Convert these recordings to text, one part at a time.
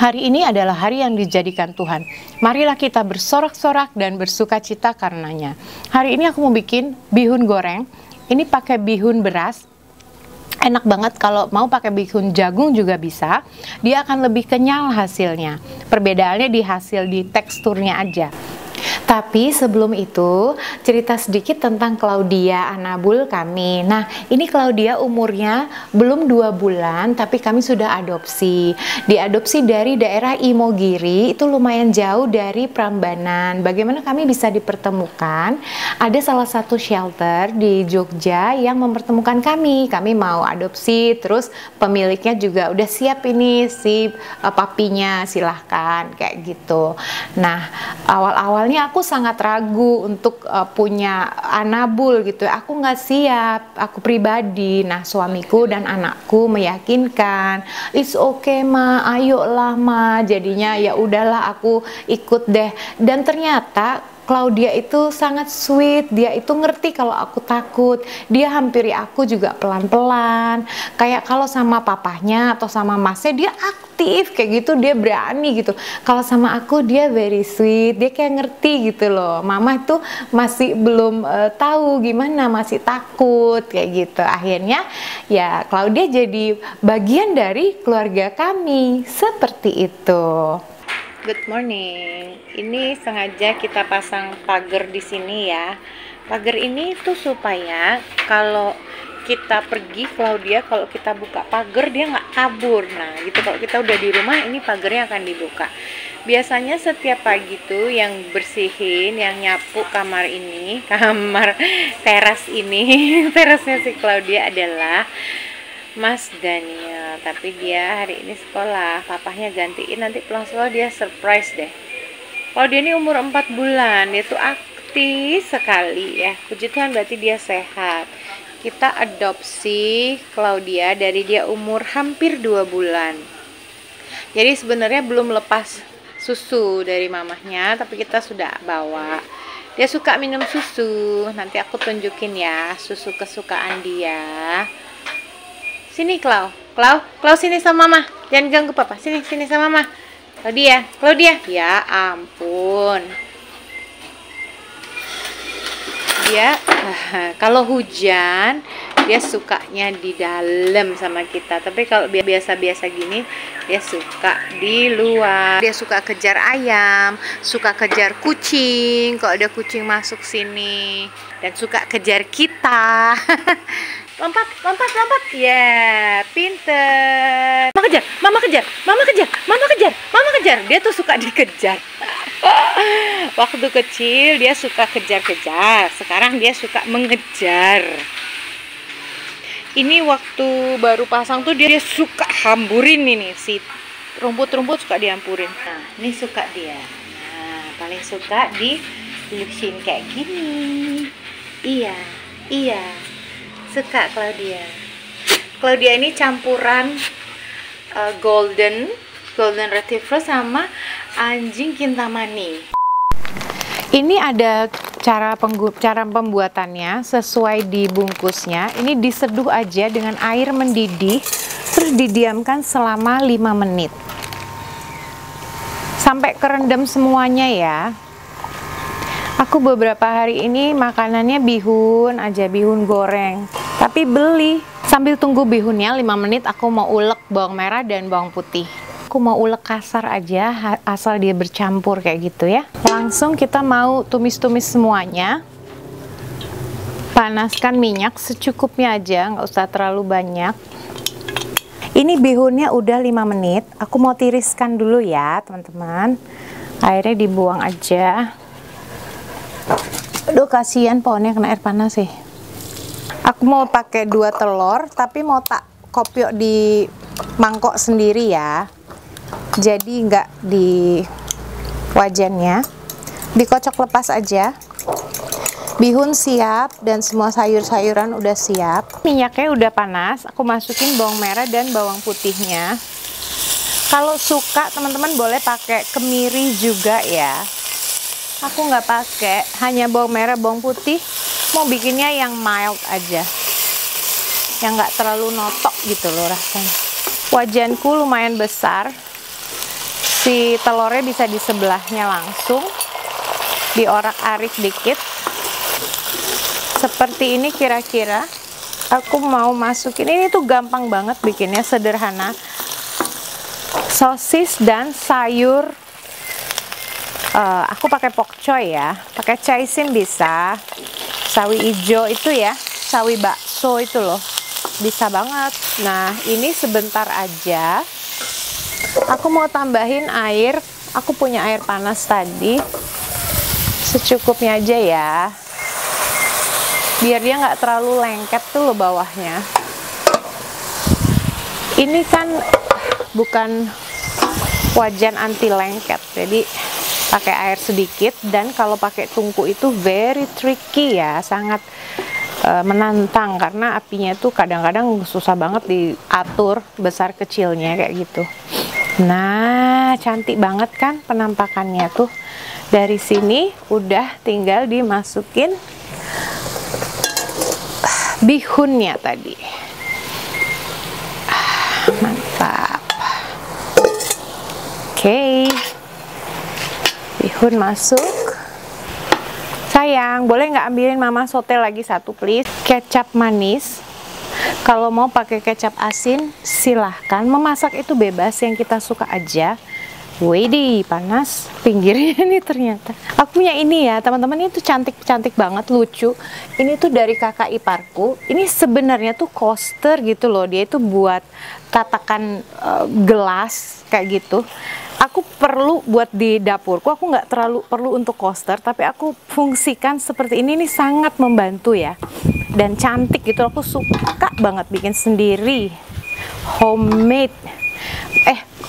Hari ini adalah hari yang dijadikan Tuhan. Marilah kita bersorak-sorak dan bersukacita karenanya. Hari ini aku mau bikin bihun goreng. Ini pakai bihun beras. Enak banget, kalau mau pakai bihun jagung juga bisa. Dia akan lebih kenyal hasilnya. Perbedaannya di hasil, di teksturnya aja. Tapi sebelum itu, cerita sedikit tentang Claudia Anabul kami. Nah, ini Claudia umurnya belum 2 bulan, tapi kami sudah adopsi. Diadopsi dari daerah Imogiri, itu lumayan jauh dari Prambanan. Bagaimana kami bisa dipertemukan? Ada salah satu shelter di Jogja yang mempertemukan kami. Kami mau adopsi, terus pemiliknya juga udah siap ini si papinya, silahkan, kayak gitu. Nah, awal-awalnya aku sangat ragu untuk punya Anabul gitu. Aku nggak siap, aku pribadi. Nah, suamiku dan anakku meyakinkan, it's okay ma, ayolah ma. Jadinya ya udahlah, aku ikut deh. Dan ternyata Claudia itu sangat sweet, dia itu ngerti kalau aku takut, dia hampiri aku juga pelan-pelan, kayak kalau sama papahnya atau sama masnya dia aktif kayak gitu, dia berani gitu. Kalau sama aku dia very sweet, dia kayak ngerti gitu loh. Mama itu masih belum tahu gimana, masih takut kayak gitu. Akhirnya ya Claudia jadi bagian dari keluarga kami, seperti itu. Good morning. Ini sengaja kita pasang pagar di sini ya. Pagar ini tuh supaya kalau kita pergi, Claudia kalau kita buka pagar dia nggak kabur. Nah, gitu, kalau kita udah di rumah ini pagarnya akan dibuka. Biasanya setiap pagi tuh yang bersihin, yang nyapu kamar ini, kamar teras ini, terasnya si Claudia adalah Mas Daniel, tapi dia hari ini sekolah, papahnya gantiin, nanti pulang sekolah dia surprise deh. Kalau dia ini umur 4 bulan, dia tuh aktif sekali ya, puji Tuhan berarti dia sehat. Kita adopsi Claudia dari dia umur hampir 2 bulan. Jadi sebenarnya belum lepas susu dari mamahnya, tapi kita sudah bawa. Dia suka minum susu, nanti aku tunjukin ya susu kesukaan dia. Sini Clau sini sama mama, jangan ganggu papa, sini sama mama. Claudia, ya ampun. Dia kalau hujan dia sukanya di dalam sama kita, tapi kalau biasa-biasa gini dia suka di luar. Dia suka kejar ayam, suka kejar kucing kalau ada kucing masuk sini, dan suka kejar kita. lompat ya, pinter. Mama kejar. Dia tuh suka dikejar. Waktu kecil dia suka kejar-kejar, sekarang dia suka mengejar. Ini waktu baru pasang tuh dia suka hamburin ini, si rumput-rumput suka dihampurin. Nah, ini suka dia. Nah, paling suka dilusin kayak gini. Iya. Suka Claudia ini campuran golden retriever sama anjing kintamani. Ini ada cara pembuatannya sesuai di bungkusnya. Ini diseduh aja dengan air mendidih, terus didiamkan selama 5 menit sampai kerendam semuanya ya. Aku beberapa hari ini makanannya bihun aja, bihun goreng. Tapi beli. Sambil tunggu bihunnya 5 menit, aku mau ulek bawang merah dan bawang putih. Aku mau ulek kasar aja, asal dia bercampur kayak gitu ya. Langsung kita mau tumis-tumis semuanya. Panaskan minyak secukupnya aja, nggak usah terlalu banyak. Ini bihunnya udah 5 menit. Aku mau tiriskan dulu ya teman-teman. Airnya dibuang aja. Aduh, kasihan pohonnya kena air panas sih. Aku mau pakai 2 telur, tapi mau tak kopiok di mangkok sendiri ya. Jadi nggak di wajannya. Dikocok lepas aja. Bihun siap dan semua sayur-sayuran udah siap. Minyaknya udah panas, aku masukin bawang merah dan bawang putihnya. Kalau suka teman-teman boleh pakai kemiri juga ya. Aku nggak pakai, hanya bawang merah, bawang putih. Mau bikinnya yang mild aja, yang nggak terlalu notok gitu loh rasanya. Wajanku lumayan besar, si telurnya bisa di sebelahnya langsung diorak-arik dikit seperti ini. Kira-kira aku mau masukin, ini tuh gampang banget bikinnya, sederhana, sosis dan sayur. Aku pakai pokcoy ya, pakai caisim bisa, sawi ijo itu ya, sawi bakso itu loh, bisa banget. Nah ini sebentar aja, aku mau tambahin air. Aku punya air panas tadi, secukupnya aja ya, biar dia nggak terlalu lengket tuh loh bawahnya. Ini kan bukan wajan anti lengket, jadi pakai air sedikit. Dan kalau pakai tungku itu very tricky ya, sangat menantang karena apinya tuh kadang-kadang susah banget diatur besar kecilnya kayak gitu. Nah cantik banget kan penampakannya tuh. Dari sini udah tinggal dimasukin bihunnya tadi. Mantap. Oke, bihun masuk. Sayang, boleh nggak ambilin mama sote lagi satu please? Kecap manis. Kalau mau pakai kecap asin silahkan. Memasak itu bebas, yang kita suka aja. Widih, panas pinggirnya nih ternyata. Aku punya ini ya teman-teman, ini tuh cantik-cantik banget, lucu. Ini tuh dari kakak iparku. Ini sebenarnya tuh coaster gitu loh. Dia itu buat tatakan gelas kayak gitu. Aku perlu buat di dapurku, aku nggak terlalu perlu untuk coaster, tapi aku fungsikan seperti ini sangat membantu ya. Dan cantik gitu, aku suka banget bikin sendiri. Homemade.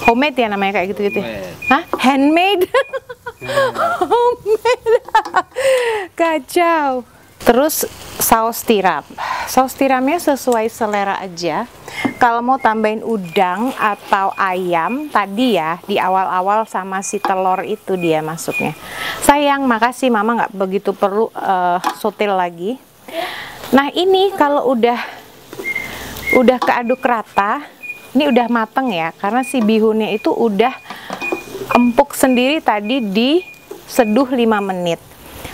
Homemade ya namanya kayak gitu-gitu. Hah? Handmade? Homemade. Kacau. Terus saus tiram. Saus tiramnya sesuai selera aja. Kalau mau tambahin udang atau ayam tadi ya, di awal-awal sama si telur itu dia masuknya. Sayang, makasih mama nggak begitu perlu sotil lagi. Nah ini kalau udah keaduk rata, ini udah mateng ya, karena si bihunnya itu udah empuk sendiri tadi, diseduh 5 menit.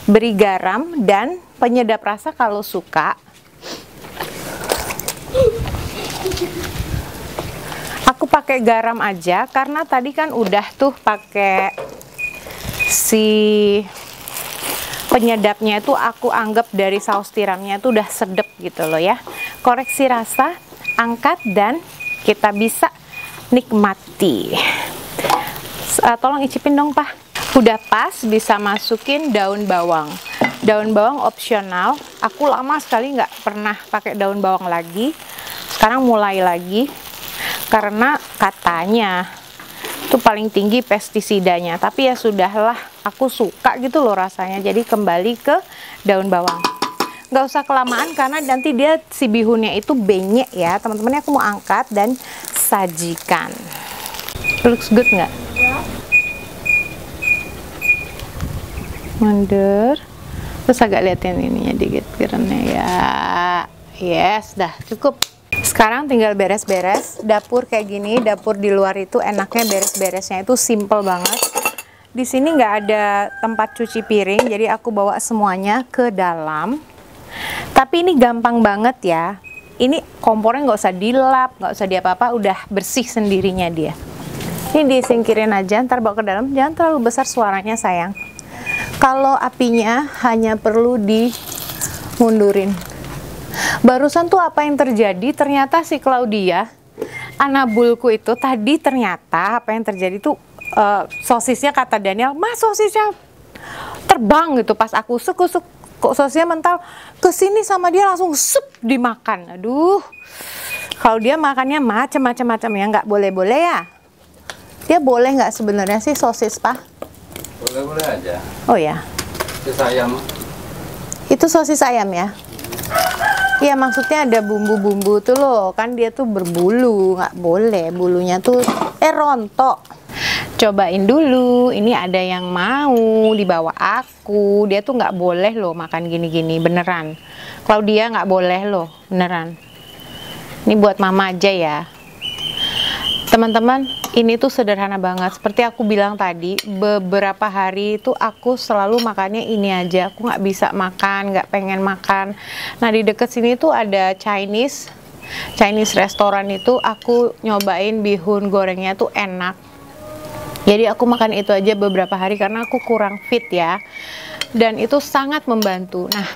Beri garam dan penyedap rasa kalau suka. Aku pakai garam aja karena tadi kan udah tuh pakai si penyedapnya itu, aku anggap dari saus tiramnya itu udah sedep gitu loh ya. Koreksi rasa, angkat dan kita bisa nikmati. Tolong icipin dong Pak. Udah pas, bisa masukin daun bawang. Daun bawang opsional. Aku lama sekali nggak pernah pakai daun bawang lagi. Sekarang mulai lagi karena katanya itu paling tinggi pestisidanya. Tapi ya sudahlah, aku suka gitu loh rasanya. Jadi kembali ke daun bawang. Nggak usah kelamaan karena nanti dia si bihunnya itu benyek ya teman-teman. Aku mau angkat dan sajikan. Looks good nggak? Mundur, terus agak liatin ininya dikit gerennya ya. Yes, dah cukup. Sekarang tinggal beres-beres dapur kayak gini. Dapur di luar itu enaknya beres-beresnya itu simple banget. Di sini nggak ada tempat cuci piring, jadi aku bawa semuanya ke dalam. Tapi ini gampang banget ya. Ini kompornya nggak usah dilap, nggak usah diapa-apa, udah bersih sendirinya dia. Ini disingkirin aja, ntar bawa ke dalam. Jangan terlalu besar suaranya sayang. Kalau apinya hanya perlu dimundurin. Barusan tuh apa yang terjadi? Ternyata si Claudia, anabulku itu tadi ternyata apa yang terjadi tuh sosisnya kata Daniel, "Mas, sosisnya terbang gitu." Pas aku usuk-usuk, kok sosisnya mental kesini sama dia langsung sup dimakan. Aduh, kalau dia makannya macam-macam ya, nggak boleh-boleh ya. Dia boleh nggak sebenarnya sih sosis Pak? Boleh-boleh aja. Oh ya. Sosis ayam. Itu sosis ayam ya? Iya, maksudnya ada bumbu-bumbu tuh loh, kan dia tuh berbulu, nggak boleh bulunya tuh rontok. Cobain dulu, ini ada yang mau dibawa aku, dia tuh nggak boleh loh makan gini-gini, beneran. Claudia nggak boleh loh, beneran. Ini buat mama aja ya. Teman-teman, Ini tuh sederhana banget. Seperti aku bilang tadi, beberapa hari itu aku selalu makannya ini aja. Aku nggak bisa makan, nggak pengen makan. Nah, di deket sini tuh ada Chinese restoran itu. Aku nyobain bihun gorengnya tuh enak. Jadi aku makan itu aja beberapa hari karena aku kurang fit ya. Dan itu sangat membantu. Nah,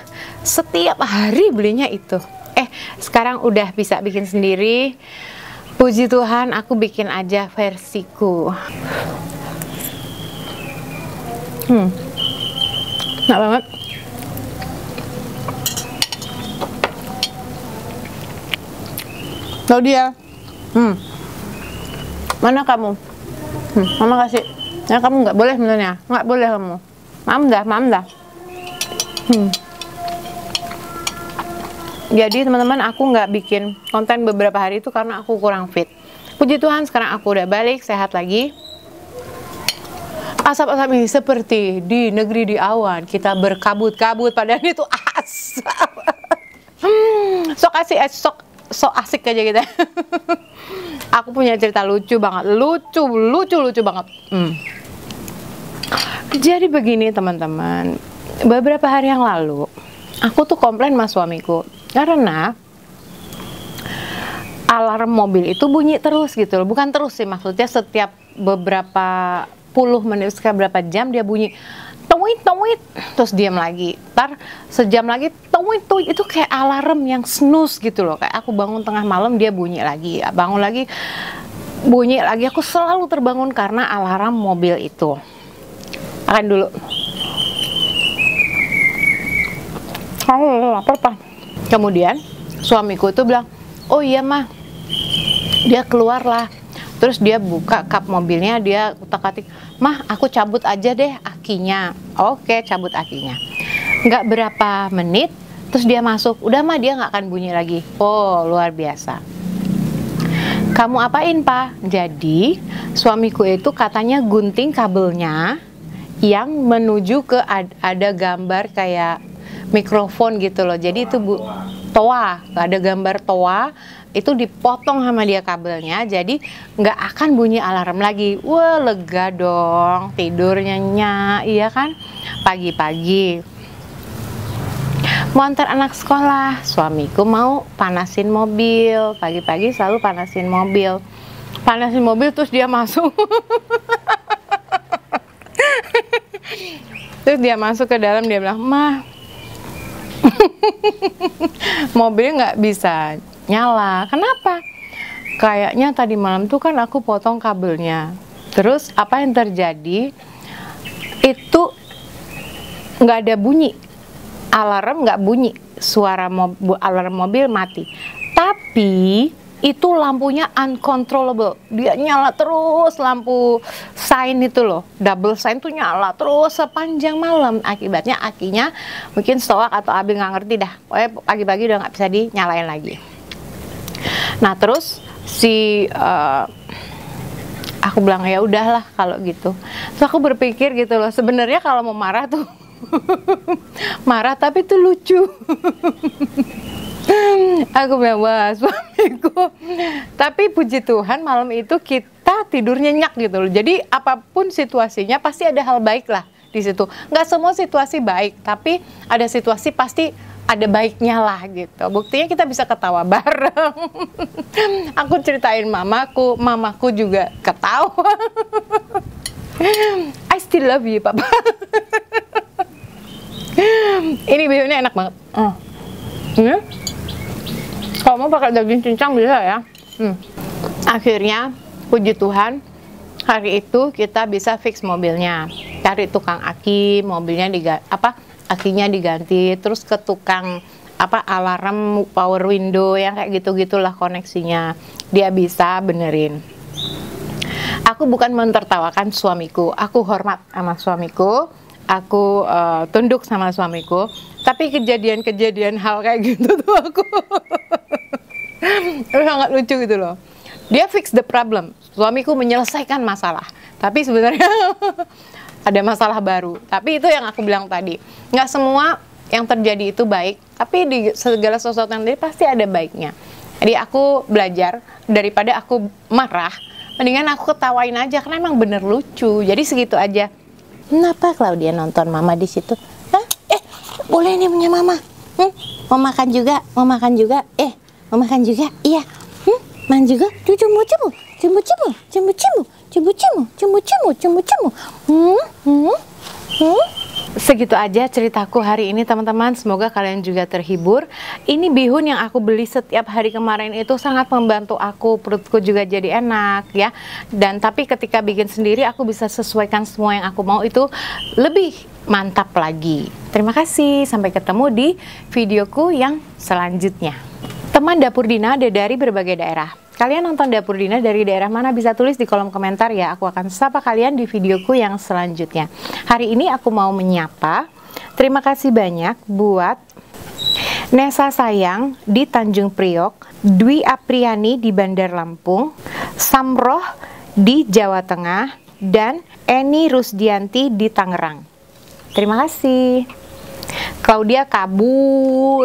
setiap hari belinya itu. Sekarang udah bisa bikin sendiri. Puji Tuhan, aku bikin aja versiku. Enak banget. Claudia, mana kamu? Mama kasih. Ya, kamu nggak boleh sebenarnya, nggak boleh kamu. Mam dah. Jadi teman-teman, aku nggak bikin konten beberapa hari itu karena aku kurang fit. Puji Tuhan, sekarang aku udah balik, sehat lagi. Asap-asap ini seperti di negeri di awan, kita berkabut-kabut, padahal itu asap. Sok asik aja kita. Aku punya cerita lucu banget, lucu banget. Jadi begini teman-teman, beberapa hari yang lalu, aku tuh komplain sama suamiku. Karena alarm mobil itu bunyi terus gitu loh. Bukan terus sih, maksudnya setiap beberapa puluh menit, setiap berapa jam dia bunyi tuit, terus diam lagi. Ntar sejam lagi tuit. Itu kayak alarm yang snooze gitu loh. Kayak aku bangun tengah malam dia bunyi lagi, bangun lagi bunyi lagi. Aku selalu terbangun karena alarm mobil itu. Makan dulu. Lapar pak. Kemudian suamiku itu bilang, oh iya mah, dia keluar lah. Terus dia buka kap mobilnya, dia utak-atik, mah aku cabut aja deh akinya. Oke, cabut akinya. Nggak berapa menit, terus dia masuk. Udah mah dia nggak akan bunyi lagi. Oh, luar biasa. Kamu apain pak? Jadi suamiku itu katanya gunting kabelnya yang menuju ke ada gambar kayak mikrofon gitu loh. Jadi itu toa, ada gambar toa, itu dipotong sama dia kabelnya, jadi nggak akan bunyi alarm lagi. Wah, lega dong, tidurnya nyenyak, iya kan? Pagi-pagi mau antar anak sekolah, suamiku mau panasin mobil. Pagi-pagi selalu panasin mobil, terus dia masuk. Terus dia masuk ke dalam, dia bilang, mah, mobilnya nggak bisa nyala. Kenapa? Kayaknya tadi malam tuh kan aku potong kabelnya. Terus apa yang terjadi? Itu nggak ada bunyi, alarm nggak bunyi, suara alarm mobil mati. Tapi itu lampunya uncontrollable, dia nyala terus, lampu sign itu loh, double sign tuh nyala terus sepanjang malam. Akibatnya akinya mungkin stoak atau Abil nggak ngerti dah, pokoknya pagi-pagi udah nggak bisa dinyalain lagi. Nah terus aku bilang ya udahlah kalau gitu. Terus aku berpikir gitu loh, sebenarnya kalau mau marah tuh marah, tapi tuh lucu. Aku bilang, wah suamiku. Tapi puji Tuhan malam itu kita tidur nyenyak gitu loh. Jadi apapun situasinya pasti ada hal baik lah di situ. Nggak semua situasi baik, tapi ada situasi pasti ada baiknya lah gitu. Buktinya kita bisa ketawa bareng. Aku ceritain mamaku juga ketawa. I still love you, Papa. Ini bihunnya enak banget. Ya? Kalau mau pakai daging cincang bisa ya. Akhirnya, puji Tuhan, hari itu kita bisa fix mobilnya. Cari tukang aki, mobilnya akinya diganti, terus ke tukang alarm power window yang kayak gitu-gitulah koneksinya. Dia bisa benerin. Aku bukan mentertawakan suamiku, aku hormat sama suamiku, aku tunduk sama suamiku. Tapi kejadian-kejadian hal kayak gitu tuh aku sangat lucu gitu loh. Dia fix the problem, suamiku menyelesaikan masalah. Tapi sebenarnya ada masalah baru. Tapi itu yang aku bilang tadi, nggak semua yang terjadi itu baik, tapi di segala sesuatu yang terjadi pasti ada baiknya. Jadi aku belajar, daripada aku marah, Mendingan aku ketawain aja karena emang bener lucu. Jadi segitu aja. Kenapa Claudia nonton mama di situ? Hah? Boleh nih punya mama. Mau makan juga? Mau makan juga? Mau makan juga? Iya. Makan juga? Cumbu-cumbu. Cumbu-cumbu. Cumbu-cumbu. Cumbu-cumbu. Cumbu-cumbu. Cumbu-cumbu. Segitu aja ceritaku hari ini teman-teman, semoga kalian juga terhibur. Ini bihun yang aku beli setiap hari kemarin itu sangat membantu aku, perutku juga jadi enak ya. Dan tapi ketika bikin sendiri aku bisa sesuaikan semua yang aku mau, itu lebih mantap lagi. Terima kasih, sampai ketemu di videoku yang selanjutnya. Teman Dapur Dina ada dari berbagai daerah. Kalian nonton Dapur Dina dari daerah mana bisa tulis di kolom komentar ya. Aku akan sapa kalian di videoku yang selanjutnya. Hari ini aku mau menyapa. Terima kasih banyak buat Nesa Sayang di Tanjung Priok, Dwi Apriani di Bandar Lampung, Samroh di Jawa Tengah, dan Eni Rusdianti di Tangerang. Terima kasih. Claudia kabur.